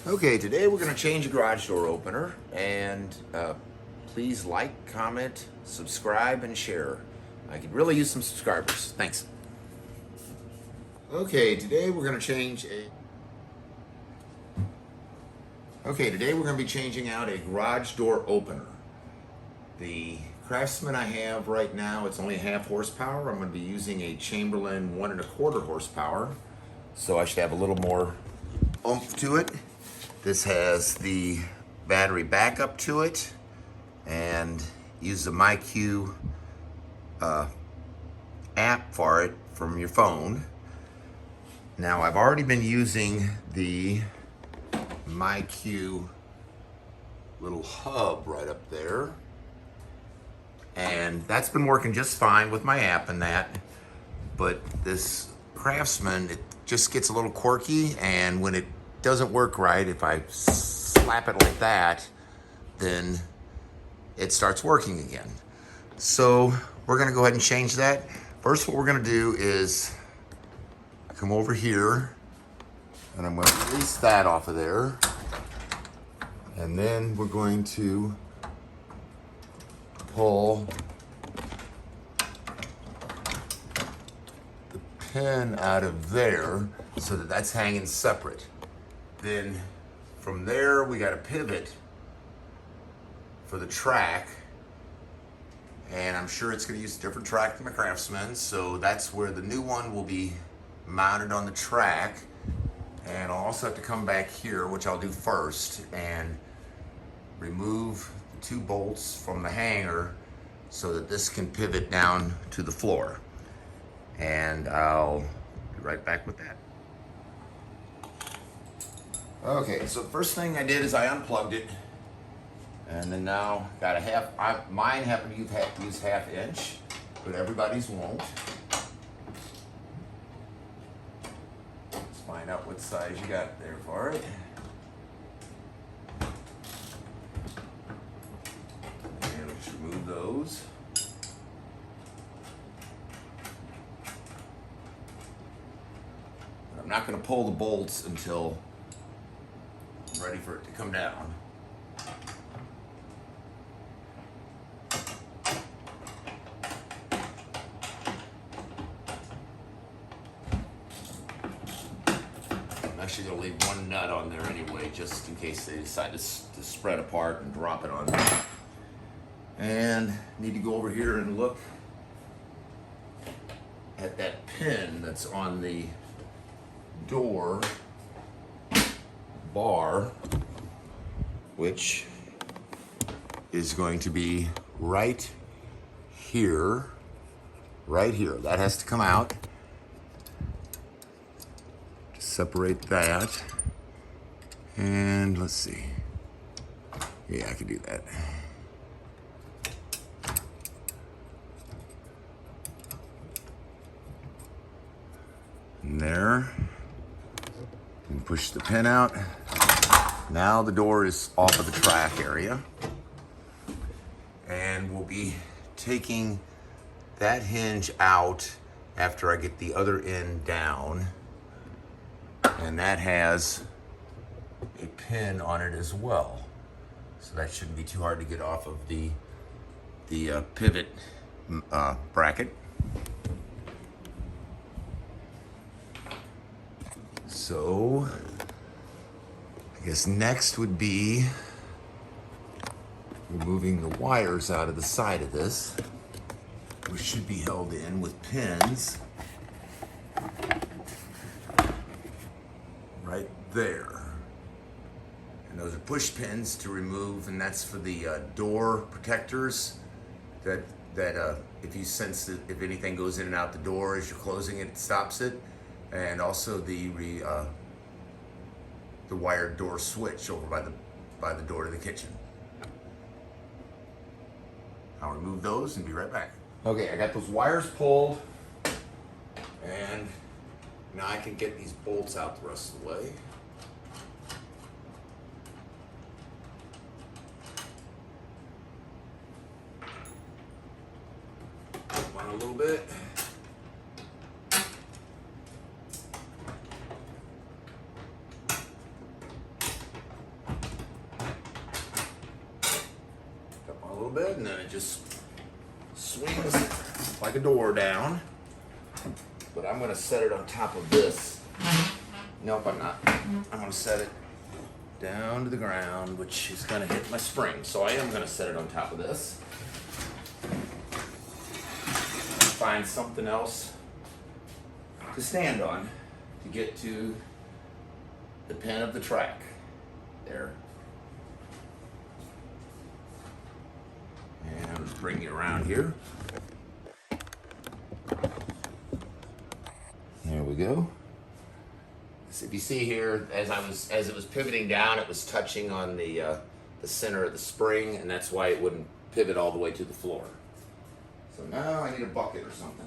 Okay, today we're going to change a garage door opener, and please like, comment, subscribe, and share. I could really use some subscribers. Thanks. Okay, today we're going to change a... Okay, today we're going to be changing out a garage door opener. The Craftsman I have right now, it's only half horsepower. I'm going to be using a Chamberlain 1¼ horsepower, so I should have a little more oomph to it. This has the battery backup to it, and use the MyQ app for it from your phone. Now, I've already been using the MyQ little hub right up there, and that's been working just fine with my app and that. But this Craftsman, it just gets a little quirky, and when it doesn't work right, if I slap it like that, then it starts working again. So we're gonna go ahead and change that. First, what we're gonna do is come over here, and I'm gonna release that off of there. And then we're going to pull the pin out of there so that that's hanging separate. Then from there, we got a pivot for the track, and I'm sure it's going to use a different track than the Craftsman, so that's where the new one will be mounted on the track. And I'll also have to come back here, which I'll do first, and remove the 2 bolts from the hanger so that this can pivot down to the floor. And I'll be right back with that. Okay, so the first thing I did is I unplugged it, and then now got a half. Mine happen to use ½ inch, but everybody's won't. Let's find out what size you got there for it. And we'll just remove those. But I'm not going to pull the bolts until I'm ready for it to come down. I'm actually going to leave one nut on there anyway, just in case they decide to spread apart and drop it on me. And need to go over here and look at that pin that's on the door bar, which is going to be right here, right here. That has to come out. Just separate that. And let's see. Yeah, I can do that. And there. And push the pin out. Now the door is off of the track area, and we'll be taking that hinge out after I get the other end down, and that has a pin on it as well, so that shouldn't be too hard to get off of the pivot bracket. So I guess next would be removing the wires out of the side of this, which should be held in with pins right there. And those are push pins to remove, and that's for the door protectors that if you sense that if anything goes in and out the door as you're closing it, it stops it. And also the wired door switch over by the door to the kitchen. I'll remove those and be right back. Okay, I got those wires pulled, and now I can get these bolts out the rest of the way. One a little bit. bit, and then it just swings like a door down. But I'm gonna set it on top of this. Nope, I'm not. I'm gonna set it down to the ground, which is gonna hit my spring. So I am gonna set it on top of this. Find something else to stand on to get to the pin of the track. There. And I'll just bring you around here. There we go. So if you see here, as it was pivoting down, it was touching on the center of the spring, and that's why it wouldn't pivot all the way to the floor. So now I need a bucket or something.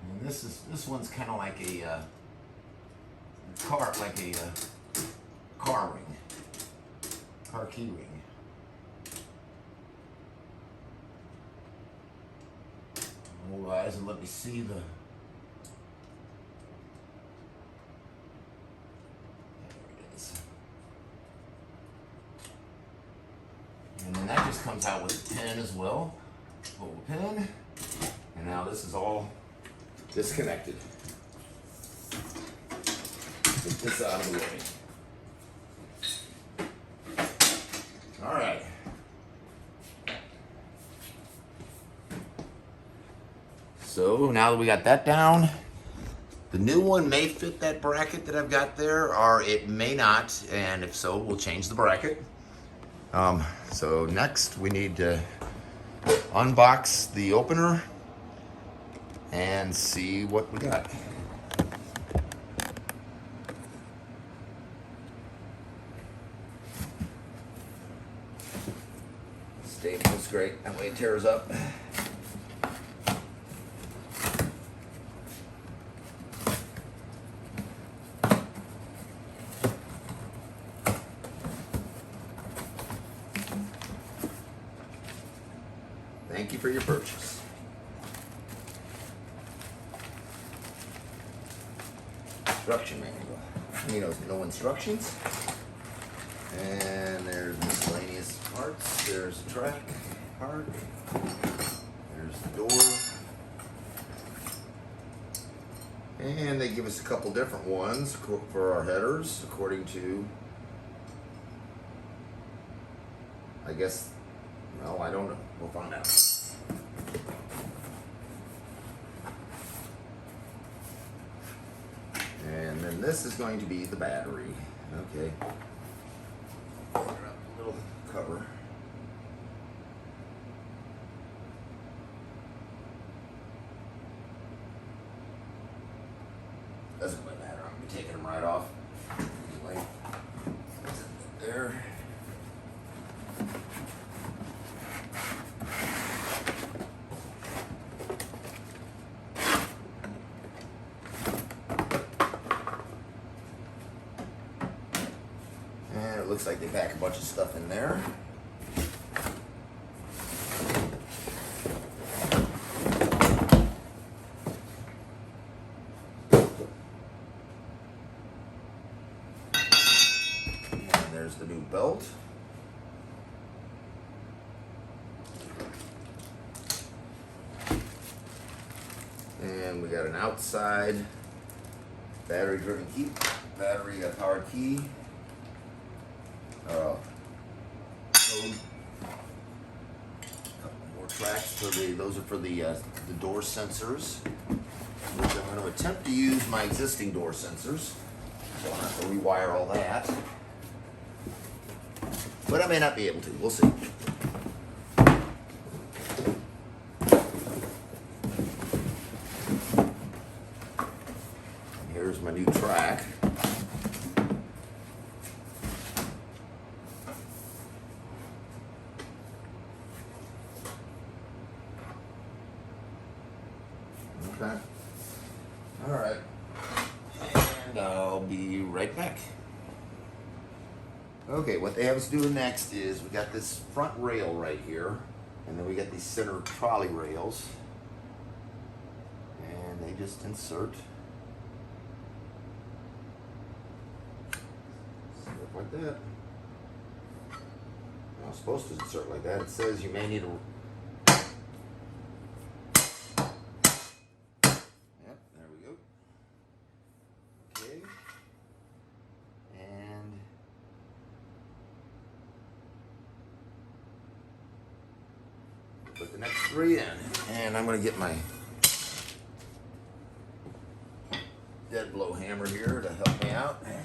And this one's kind of like a car ring, car key ring. Otherwise, and let me see the. There it is. And then that just comes out with a pin as well. Pull the pin, and now this is all disconnected. Get this out of the way. All right. So now that we got that down, the new one may fit that bracket that I've got there, or it may not, and if so, we'll change the bracket. So next we need to unbox the opener and see what we got. Staples great, that way it tears up. Thank you for your purchase. Instruction manual. You know, no instructions. And there's miscellaneous parts. There's the track part. There's the door. And they give us a couple different ones for our headers, according to, I guess, well, I don't know. We'll find out. And then this is going to be the battery. Okay. Put up a little cover. Doesn't really matter. I'm going to be taking them right off. Anyway, there. And it looks like they pack a bunch of stuff in there. There's the new belt. And we got an outside battery driven key, battery powered key. Code. Couple more tracks for those are for the door sensors, which I'm going to attempt to use my existing door sensors. So I'll have to rewire all that. But I may not be able to. We'll see. And here's my new track. Okay. All right. And I'll be right back. Okay, what they have us do next is we got this front rail right here, And then we got these center trolley rails, and they just insert. Stuff like that. Now, it's supposed to insert like that. It says you may need a. Yep, there we go. Okay. And put the next 3 in. And I'm going to get my dead blow hammer here to help me out. There.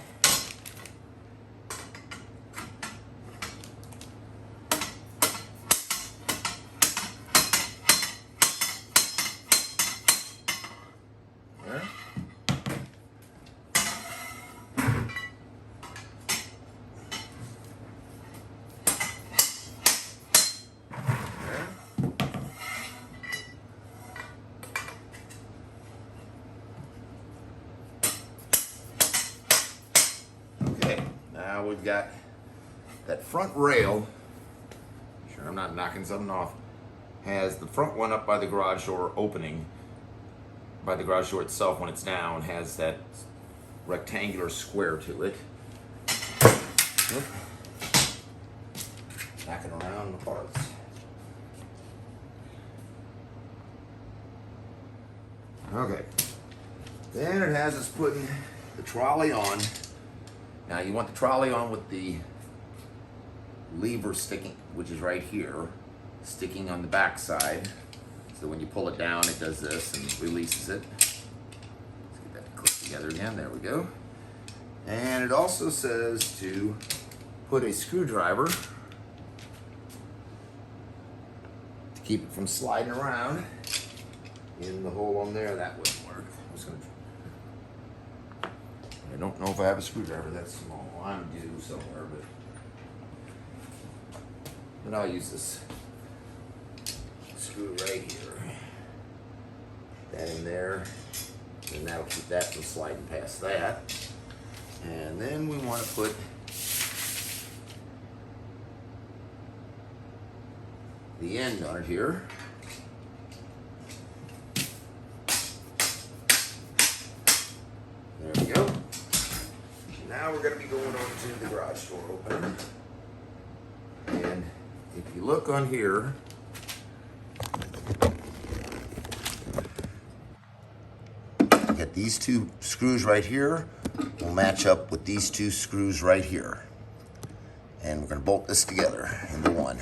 Okay, now we've got that front rail. Sure, I'm not knocking something off. Has the front one up by the garage door opening, by the garage door itself when it's down, has that rectangular square to it. Oop. Knocking around the parts. Okay. Then it has us putting the trolley on. Now you want the trolley on with the lever sticking, which is right here, sticking on the back side. So when you pull it down, it does this and releases it. Let's get that click together again. There we go. And it also says to put a screwdriver to keep it from sliding around in the hole on there. That wouldn't work. I don't know if I have a screwdriver that small. I'm due somewhere, but I'll use this screw right here. That in there, and that'll keep that from sliding past that. And then we want to put the end on it here. There we go. Now we're going to be going on to the garage door opener. And if you look on here, get these 2 screws right here will match up with these 2 screws right here. And we're going to bolt this together into one.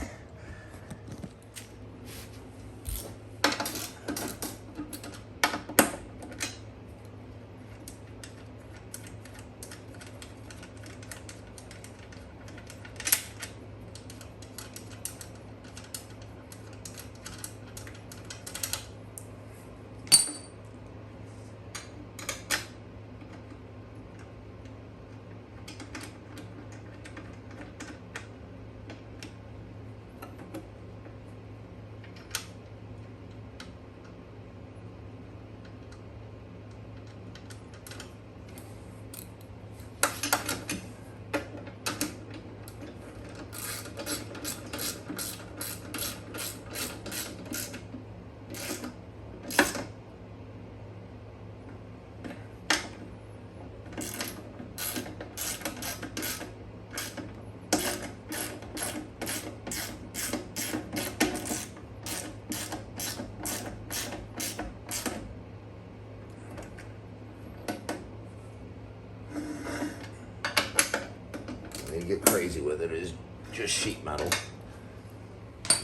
Get crazy with it is just sheet metal.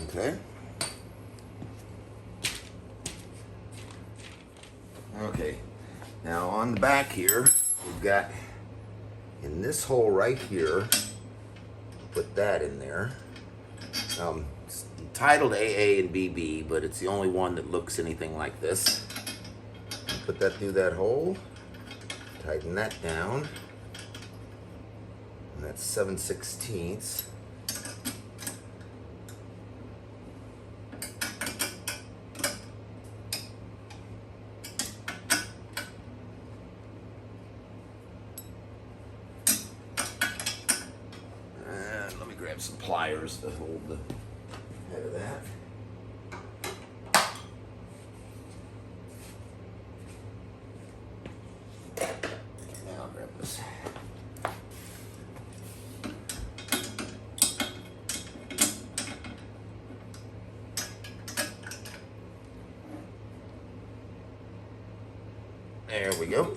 Okay. Okay. Now on the back here, we've got in this hole right here, put that in there. It's titled AA and BB, but it's the only one that looks anything like this. Put that through that hole, tighten that down. And that's 7/16. And let me grab some pliers to hold the head of that. There we go.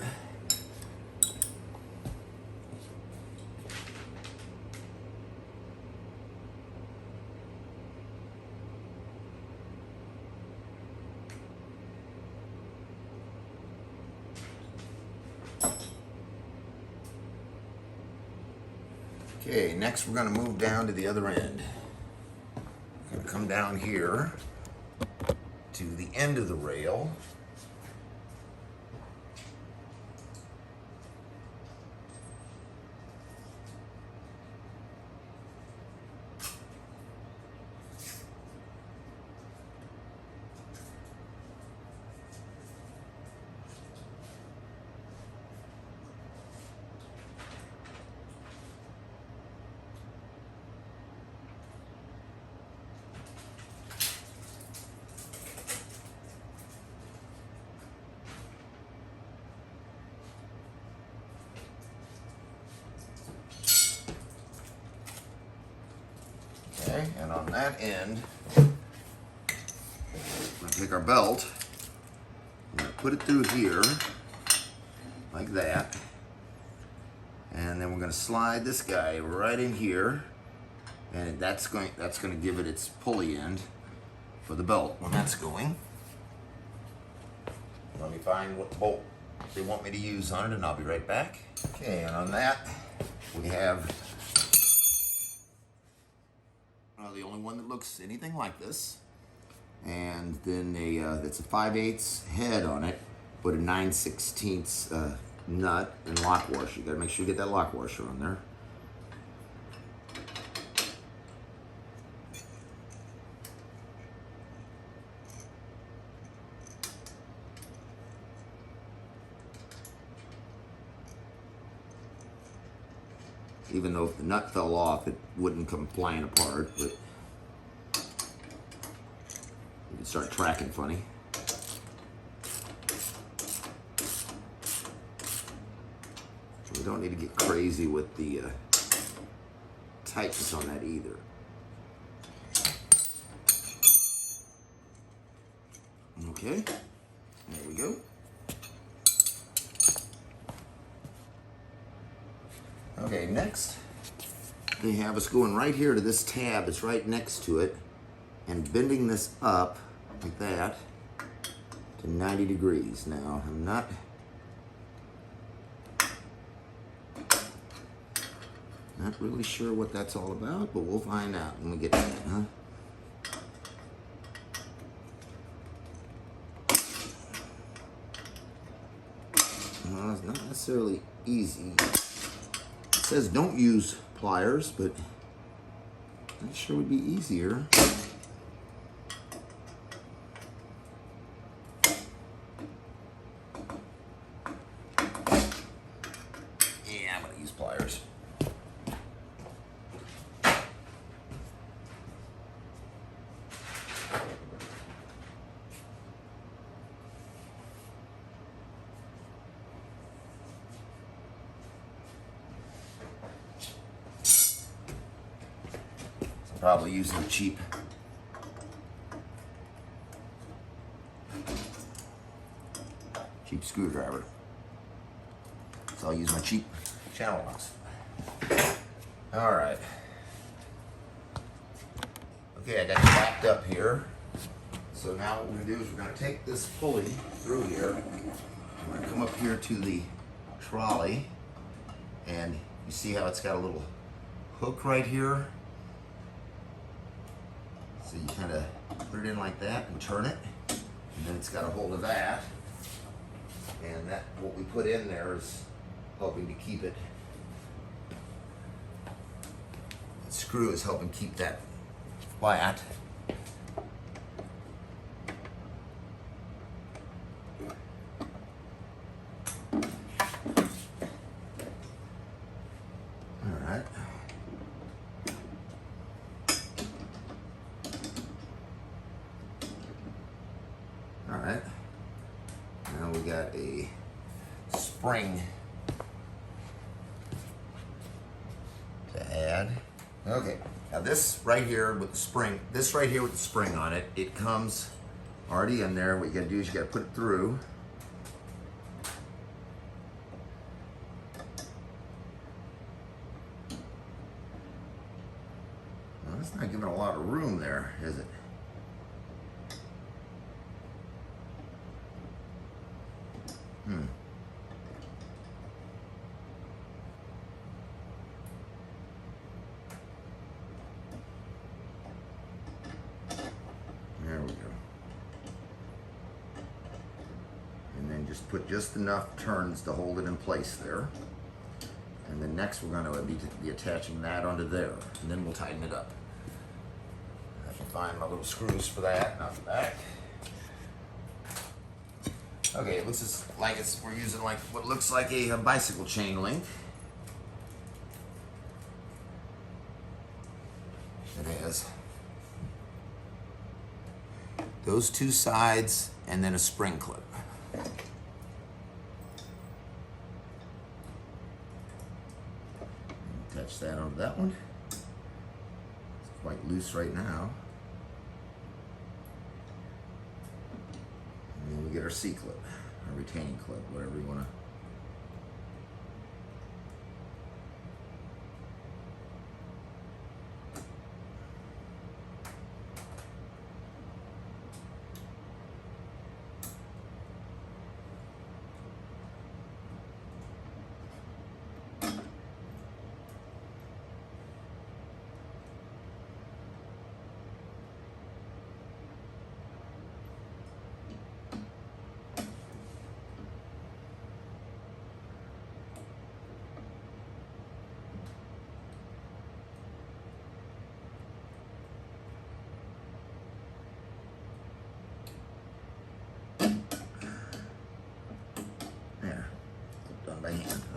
Okay, next we're going to move down to the other end. Going to come down here to the end of the rail. Okay, and on that end, we're going to take our belt, we're going to put it through here, like that, and then we're going to slide this guy right in here, and that's going to give it its pulley end for the belt when that's going. Let me find what bolt they want me to use on it, and I'll be right back. Okay, and on that, we have the only one that looks anything like this, and then it's a 5/8 head on it, but a 9/16 nut and lock washer. You gotta make sure you get that lock washer on there. Even though if the nut fell off, it wouldn't come flying apart, but you can start tracking funny. We don't need to get crazy with the tightness on that either. Okay, there we go. Okay, next they have us going right here to this tab that's right next to it and bending this up like that to 90 degrees. Now, I'm not really sure what that's all about, but we'll find out when we get to that, huh? Well, it's not necessarily easy. It says don't use pliers, but that sure would be easier. Yeah, I'm gonna use pliers. Probably using a cheap screwdriver. So I'll use my cheap channel locks. All right. Okay, I got it wrapped up here. So now what we're gonna do is we're gonna take this pulley through here. We're gonna come up here to the trolley, and you see how it's got a little hook right here. So you kind of put it in like that and turn it, and then it's got a hold of that, and that what we put in there is helping to keep it. The screw is helping keep that flat. All right. All right, now we got a spring to add. Okay, now this right here with the spring, on it, it comes already in there. What you gotta do is you gotta put it through That's not giving a lot of room there, is it? There we go. And then just put just enough turns to hold it in place there. And then next we're going to be attaching that onto there, and then we'll tighten it up. I can find my little screws for that, not the back. Okay, it looks like we're using like what looks like a bicycle chain link. It has those two sides and then a spring clip. Attach that onto that one. It's quite loose right now. And then we get our C-clip, our retaining clip, whatever you want to.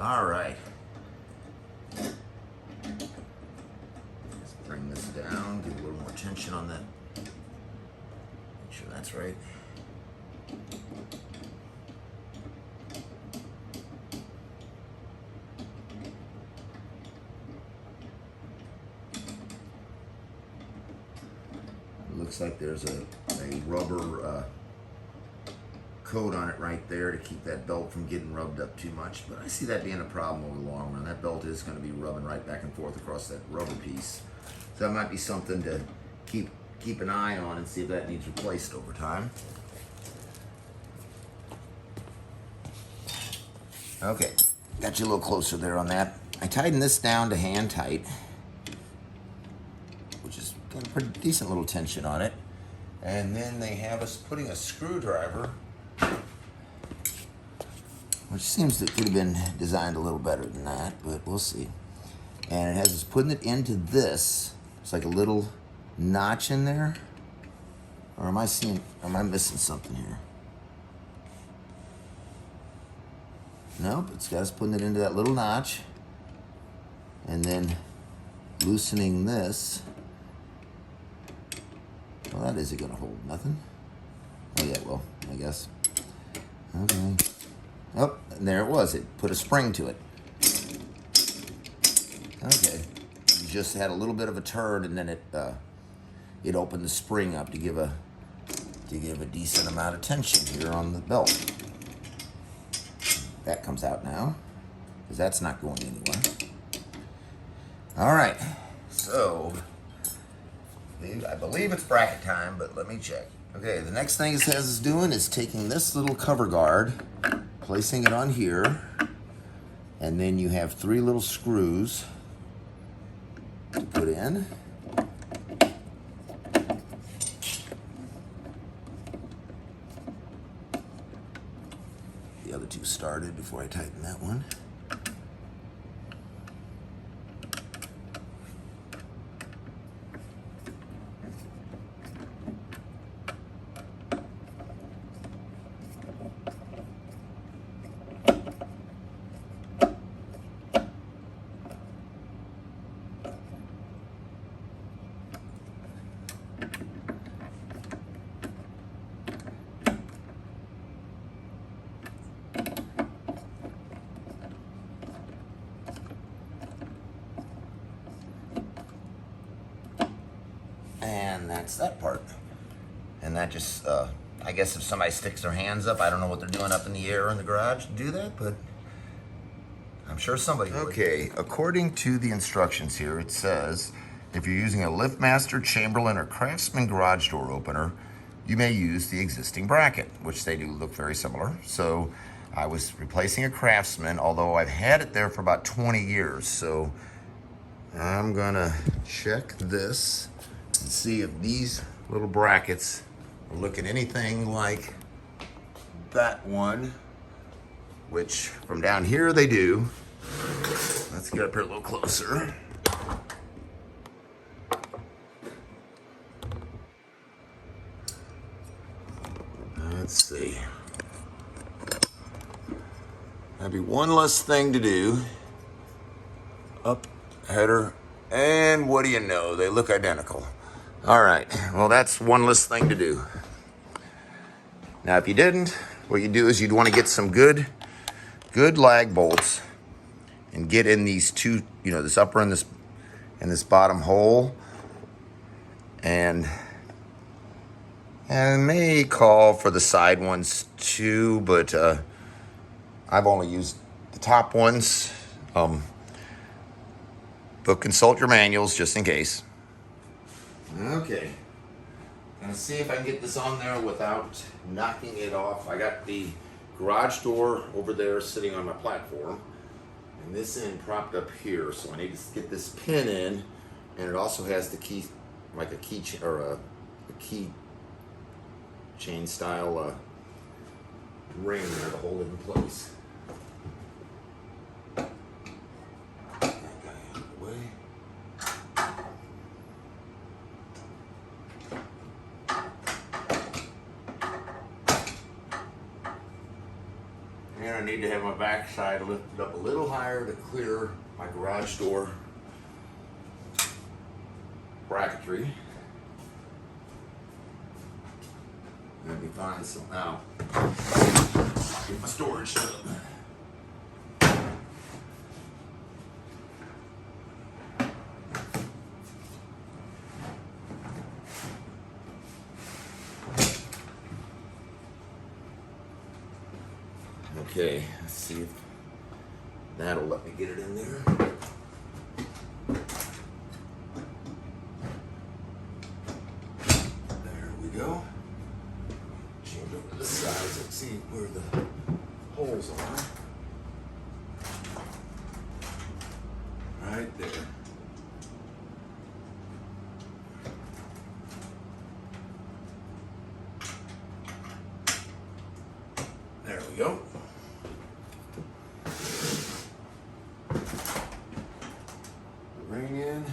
All right. Let's bring this down, give a little more tension on that. Make sure that's right. It looks like there's a rubber coat on it right there to keep that belt from getting rubbed up too much, but I see that being a problem over the long run. That belt is going to be rubbing right back and forth across that rubber piece, so that might be something to keep an eye on and see if that needs replaced over time. Okay, got you a little closer there on that. I tightened this down to hand tight, which is got a pretty decent little tension on it, and then they have us putting a screwdriver, which seems that it could have been designed a little better than that, but we'll see. And it has us putting it into this. It's like a little notch in there. Or am I missing something here? Nope, it's got us putting it into that little notch. And then loosening this. Well, that isn't gonna hold nothing. Oh yeah, well, I guess. Okay. Oh, and there it was. It put a spring to it. Okay. You just had a little bit of a turn, and then it opened the spring up to give a decent amount of tension here on the belt. That comes out now, because that's not going anywhere. All right. So I believe it's bracket time, but let me check. Okay, the next thing it says it's doing is taking this little cover guard, placing it on here, and then you have 3 little screws to put in. The other 2 started before I tighten that one. And that's that part. And that just, I guess if somebody sticks their hands up, I don't know what they're doing up in the air in the garage to do that, but I'm sure somebody would. Okay, according to the instructions here, it says If you're using a LiftMaster, Chamberlain, or Craftsman garage door opener, you may use the existing bracket, which they do look very similar. So I was replacing a Craftsman, although I've had it there for about 20 years. So I'm gonna check this and see if these little brackets are looking anything like that one, which from down here they do. Let's get up here a little closer. Let's see. That'd be one less thing to do. Up, header, and what do you know? They look identical. All right, well, that's one less thing to do. Now, if you didn't, what you do is you'd want to get some good lag bolts and get in these two, this upper and this bottom hole, and may call for the side ones too, but I've only used the top ones. But consult your manuals just in case. Okay. Gonna see if I can get this on there without knocking it off. I got the garage door over there sitting on my platform, and this end propped up here, so I need to get this pin in, and it also has the key, like a key key chain style ring there to hold it in place. And I need to have my backside lifted up a little higher to clear my garage door bracketry. That'd be fine. So now, get my storage tub. Okay, let's see if that'll let me get it in there. There we go. Change over to the sides and see where the holes are. Right there. There we go. Ring in.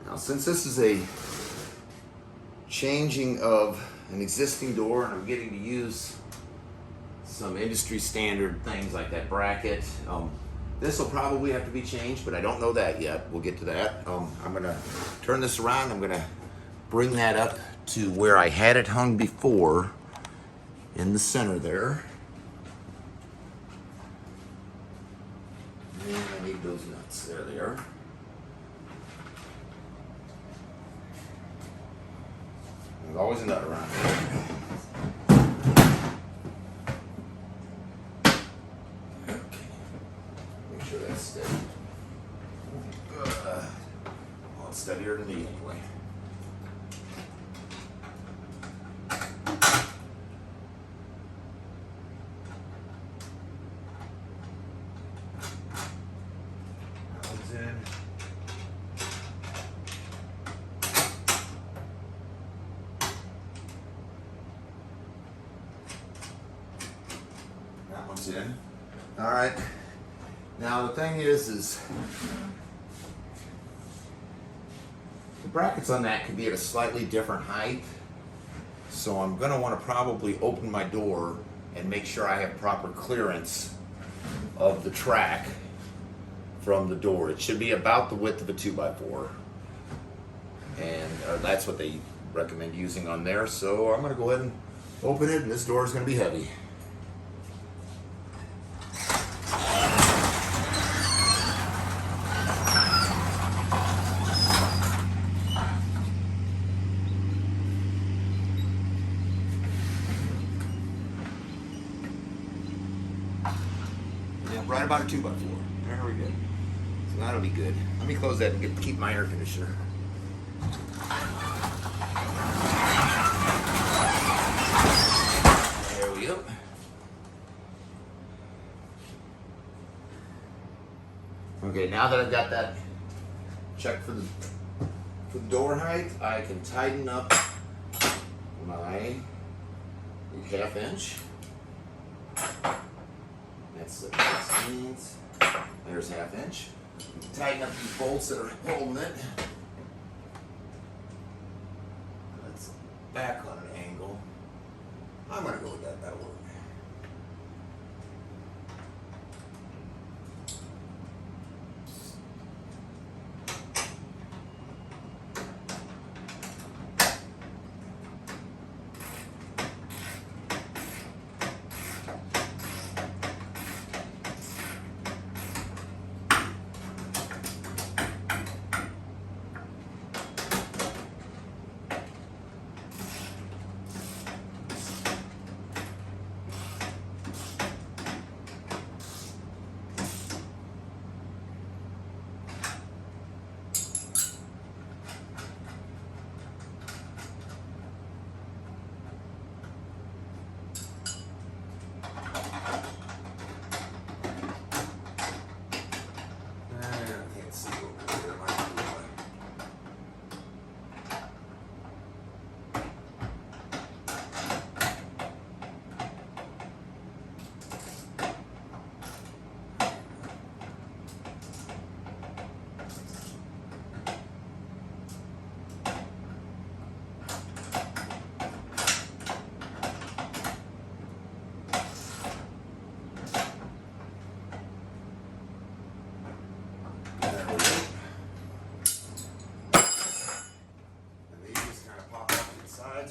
Now, since this is a changing of an existing door and I'm getting to use some industry standard things like that bracket, this will probably have to be changed, but I don't know that yet. We'll get to that. I'm gonna turn this around. I'm gonna bring that up to where I had it hung before in the center there. And I need those nuts. There they are. There's always a nut around here. Okay. Make sure that's steady. Well, it's steadier than me anyway. In. All right. Now the thing is the brackets on that could be at a slightly different height. So I'm going to want to probably open my door and make sure I have proper clearance of the track from the door. It should be about the width of a 2x4. And that's what they recommend using on there. So I'm going to go ahead and open it, and this door is going to be heavy. right about a 2x4. Very good. So that'll be good. Let me close that and keep my air conditioner. There we go. Okay, now that I've got that checked for the door height, I can tighten up my 1/2 inch. That's the 16. There's 1/2 inch. Tighten up these bolts that are holding it. That's back on an angle. I'm gonna go with that. That'll work.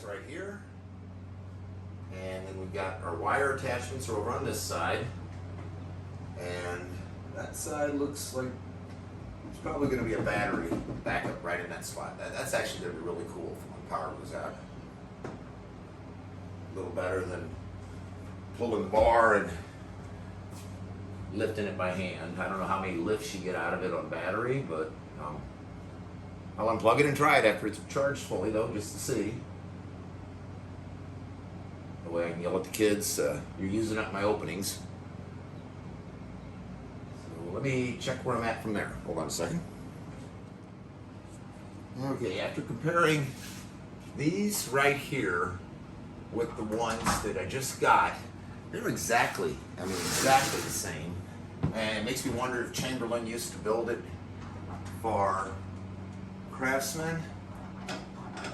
Right here, and then we've got our wire attachments over on this side, and that side looks like it's probably going to be a battery backup right in that spot. That's actually going to be really cool for when power goes out. A little better than pulling the bar and lifting it by hand. I don't know how many lifts you get out of it on battery, but I'll unplug it and try it after it's charged fully though, just to see. That way I can yell at the kids, you're using up my openings. So let me check where I'm at from there. Hold on a second. Okay, after comparing these right here with the ones that I just got, they're exactly the same. And it makes me wonder if Chamberlain used to build it for Craftsman,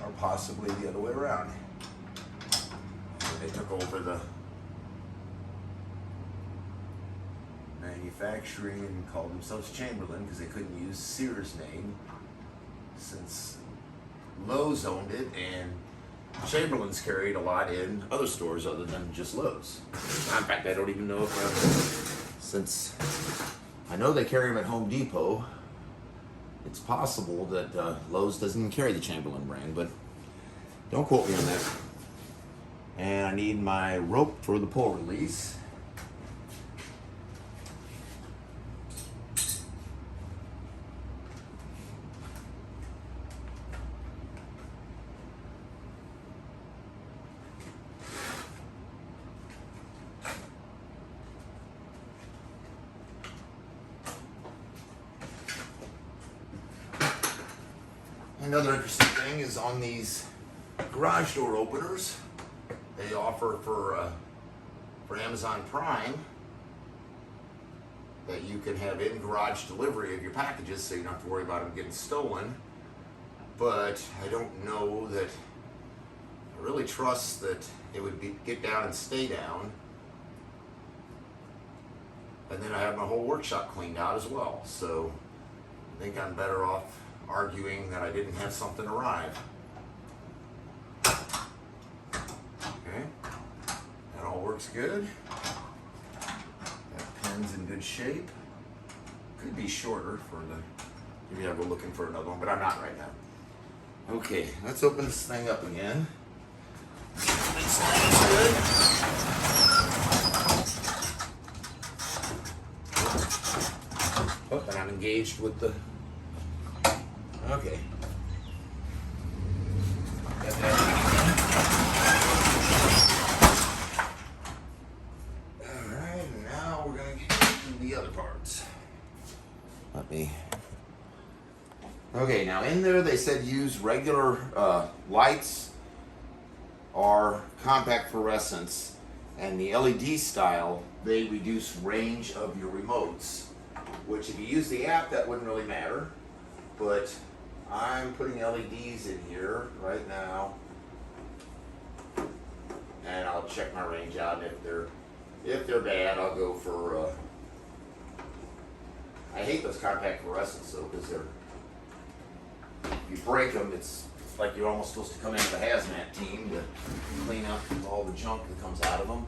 or possibly the other way around. They took over the manufacturing and called themselves Chamberlain because they couldn't use Sears' name since Lowe's owned it, and Chamberlain's carried a lot in other stores other than just Lowe's. In fact, I don't even know if since I know they carry them at Home Depot, it's possible that Lowe's doesn't even carry the Chamberlain brand, but don't quote me on that. And I need my rope for the pull release. Another interesting thing is on these garage door openers, they offer for Amazon Prime that you can have in-garage delivery of your packages so you don't have to worry about them getting stolen. But I don't know that I really trust that it would get down and stay down. And then I have my whole workshop cleaned out as well. So I think I'm better off arguing that I didn't have something arrive. Okay, that all works good. That pen's in good shape. Could be shorter for the, maybe I'll go looking for another one, but I'm not right now. Okay, let's open this thing up again. This thing's good. engaged with the, okay. Got that. All right, and now we're gonna get to the other parts. Let me, okay, now in there they said use regular lights or compact fluorescents, and the LED style, they reduce range of your remotes, which if you use the app, that wouldn't really matter. But I'm putting LEDs in here right now, and I'll check my range out. And if they're bad, I'll go for, I hate those compact fluorescents though, because if you break them, it's like you're almost supposed to come in with a hazmat team to clean up all the junk that comes out of them.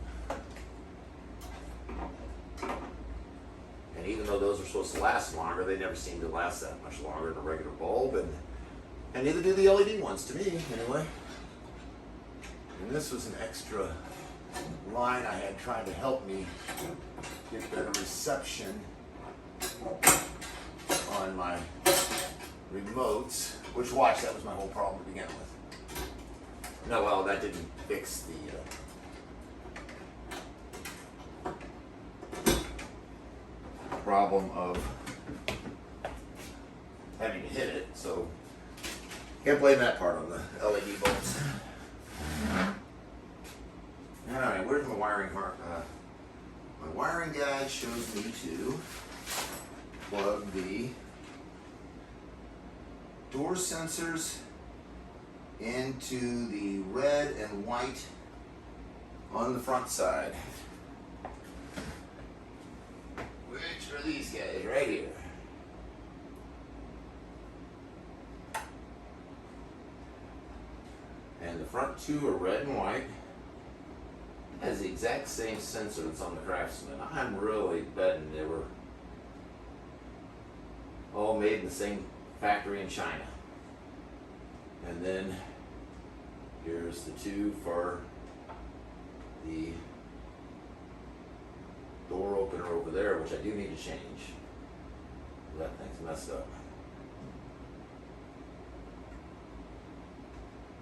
And even though those are supposed to last longer, they never seem to last that much longer than a regular bulb, and neither do the LED ones to me, anyway. And this was an extra line I had trying to help me get better reception on my remotes, which, watch, that was my whole problem to begin with. No, well, that didn't fix the problem of having to hit it, so can't blame that part on the LED bulbs. Alright, where's my wiring part? My wiring guide shows me to plug the door sensors into the red and white on the front side. Which are these guys right here? And the front two are red and white. It has the exact same sensor that's on the Craftsman. I'm really betting they were all made in the same factory in China. And then here's the two for the door opener over there, which I do need to change. That thing's messed up.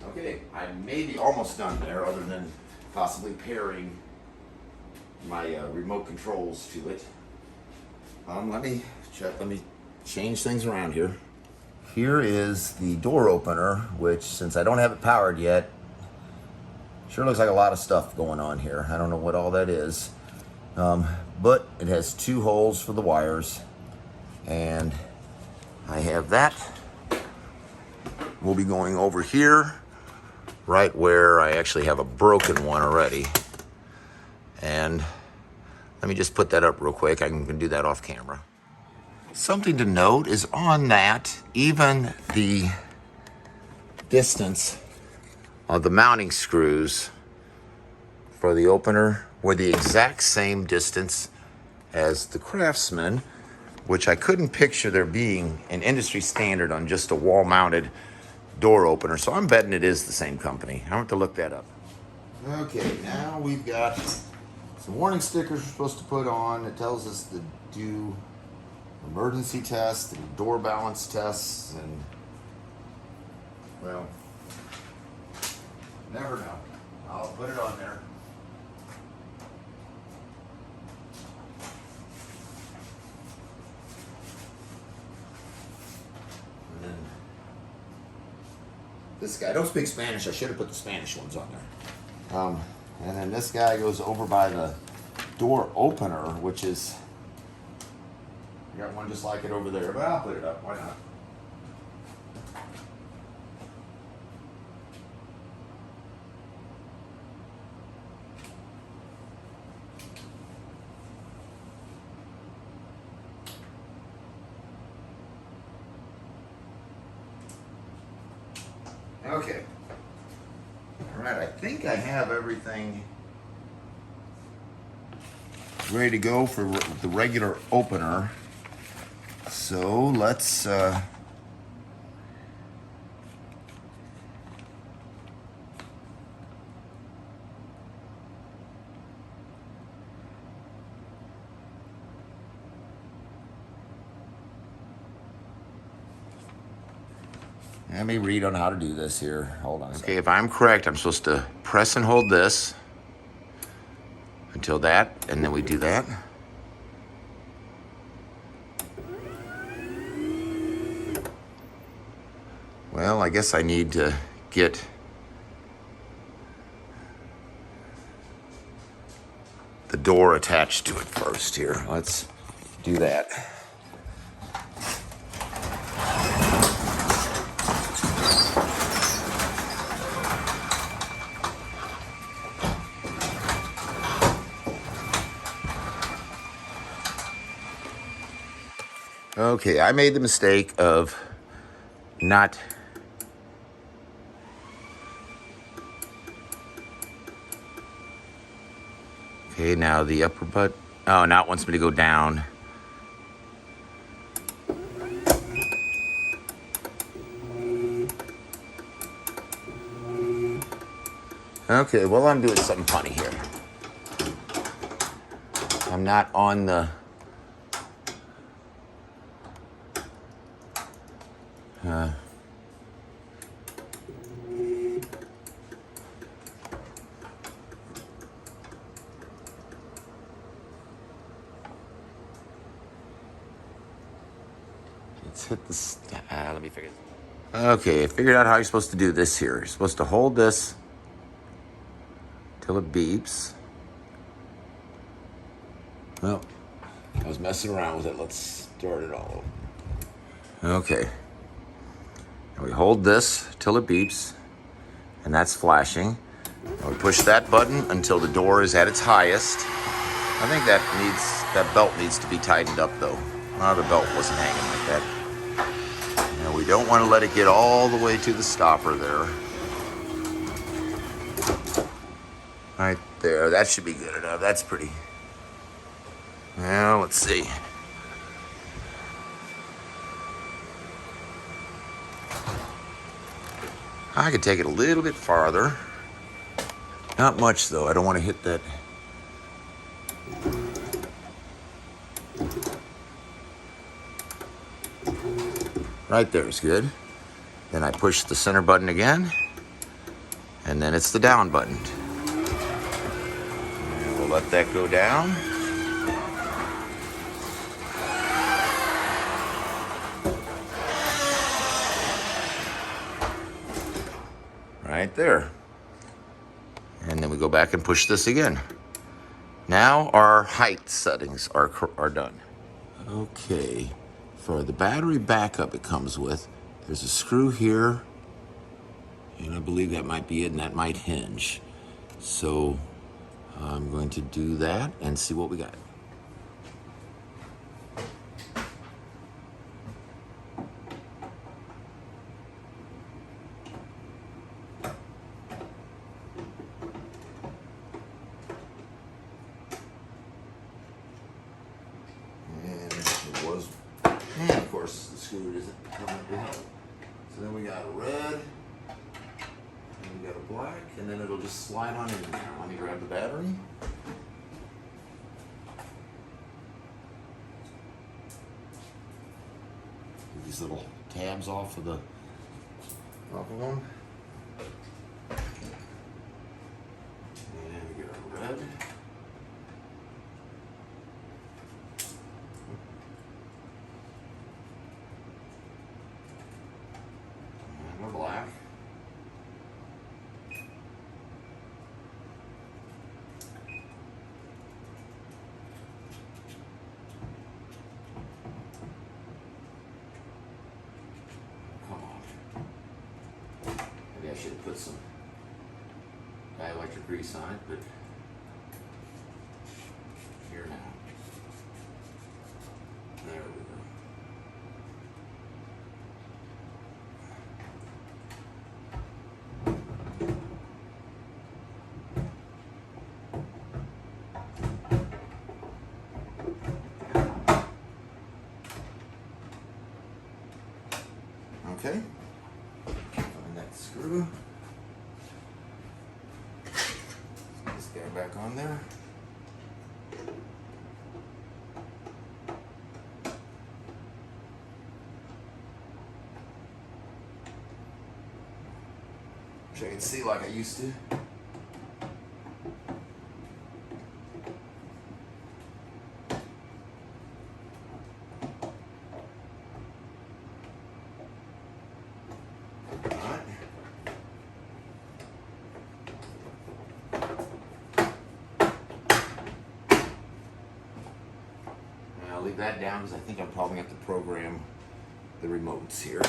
Okay, I may be almost done there, other than possibly pairing my remote controls to it. Let me check. Let me change things around here. Here is the door opener, which, since I don't have it powered yet, sure looks like a lot of stuff going on here. I don't know what all that is, but it has two holes for the wires, and I have that. We'll be going over here, right where I actually have a broken one already. And let me just put that up real quick. I can do that off camera. Something to note is on that, even the distance of the mounting screws for the opener were the exact same distance as the Craftsman, which I couldn't picture there being an industry standard on just a wall-mounted door opener. So I'm betting it is the same company. I have to look that up. Okay, now we've got some warning stickers we're supposed to put on. It tells us to do emergency tests and door balance tests, and, well, never know. I'll put it on there. And then this guy, I don't speak Spanish. I should have put the Spanish ones on there. And then this guy goes over by the door opener, which is, I got one just like it over there, but I'll put it up. Why not? Okay. All right, I think I have everything ready to go for the regular opener. So let's Let me read on how to do this here. Hold on. Okay, if I'm correct, I'm supposed to press and hold this until that, and then we do that. Well, I guess I need to get the door attached to it first here. Let's do that. Okay, I made the mistake of not okay, now the upper butt. Oh, now it wants me to go down. Okay, well, I'm doing something funny here. I'm not on the let's hit this. Let me figure it. Okay, I figured out how you're supposed to do this here. You're supposed to hold this till it beeps. Well, I was messing around with it. Let's start it all over. Okay. And we hold this till it beeps, and that's flashing. And we push that button until the door is at its highest. I think that belt needs to be tightened up though. Oh, the belt wasn't hanging like that. Now we don't want to let it get all the way to the stopper there. Right there, that should be good enough. That's pretty. Now, let's see. I could take it a little bit farther. Not much though, I don't want to hit that. Right there is good. Then I push the center button again, and then it's the down button. And we'll let that go down. Right there. And then we go back and push this again. Now our height settings are done. Okay, for the battery backup it comes with, there's a screw here, and I believe that might be it, and that might hinge. So I'm going to do that and see what we got. And of course the screw isn't coming down. So then we got a red, and we got a black, and then it'll just slide on in there. Let me grab the battery. Get these little tabs off of them. And we get our red. Black. Come on. Maybe I should have put some dielectric grease on it, but here now. There we go. Okay, find that screw. Put this guy back on there. So I can see like I used to. I'll leave that down because I think I'm probably going to have to program the remotes here.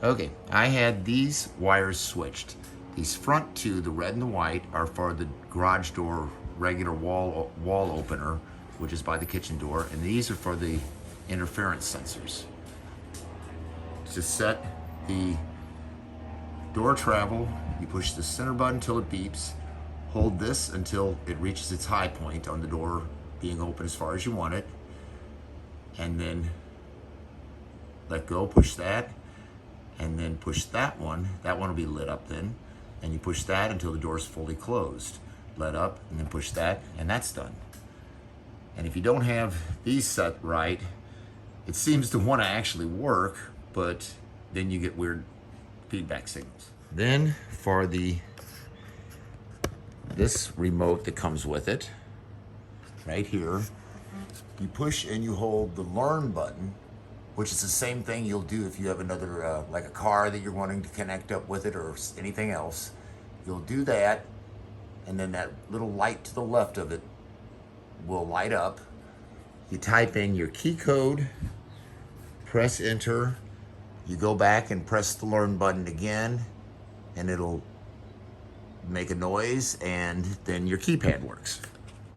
Okay, I had these wires switched. These front two, the red and the white, are for the garage door regular wall opener, which is by the kitchen door, and these are for the interference sensors. To set the door travel, you push the center button until it beeps, hold this until it reaches its high point on the door being open as far as you want it, and then let go, push that, and then push that one. That one will be lit up then, and you push that until the door is fully closed. Let up, and then push that, and that's done. And if you don't have these set right, it seems to want to actually work, but then you get weird feedback signals. Then for this remote that comes with it, right here, you push and you hold the learn button, which is the same thing you'll do if you have another, like a car that you're wanting to connect up with it or anything else. You'll do that, and then that little light to the left of it will light up. You type in your key code, press enter, you go back and press the learn button again, and it'll make a noise, and then your keypad works.